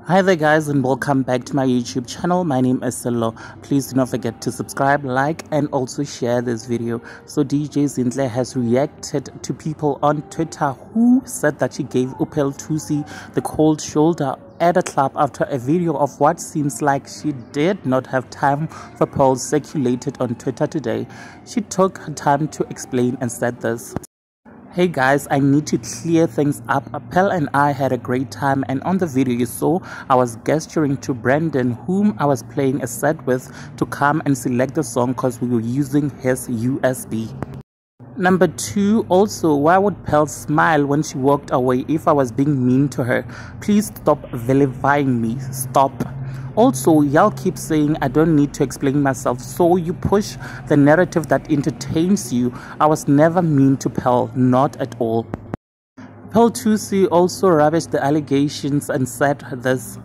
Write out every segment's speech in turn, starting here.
Hi there guys, and welcome back to my YouTube channel. My name is Zinhle. Please do not forget to subscribe, like and also share this video. So DJ Zinhle has reacted to people on Twitter who said that she gave Pearl Thusi the cold shoulder at a club after a video of what seems like she did not have time for Pearl circulated on Twitter today. She took her time to explain and said this. Hey guys, I need to clear things up. Pearl and I had a great time, and on the video you saw, I was gesturing to Brandon, whom I was playing a set with, to come and select the song because we were using his USB. Number 2, also, why would Pearl smile when she walked away if I was being mean to her? Please stop vilifying me. Stop. Also, y'all keep saying I don't need to explain myself, so you push the narrative that entertains you. I was never mean to Pearl, not at all. Pearl Thusi also rubbished the allegations and said this.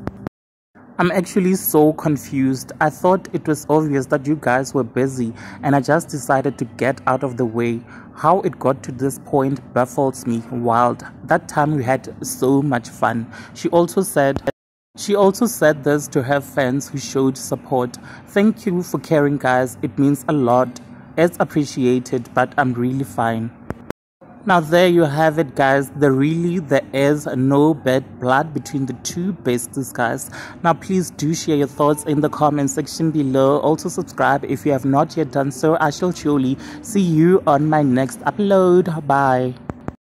I'm actually so confused. I thought it was obvious that you guys were busy and I just decided to get out of the way. How it got to this point baffles me. Wild. That time we had so much fun. She also said this to her fans who showed support. Thank you for caring guys. It means a lot. It's appreciated, but I'm really fine. Now there you have it guys, there is no bad blood between the two besties guys. Now please do share your thoughts in the comment section below. Also subscribe if you have not yet done so. I shall surely see you on my next upload. Bye.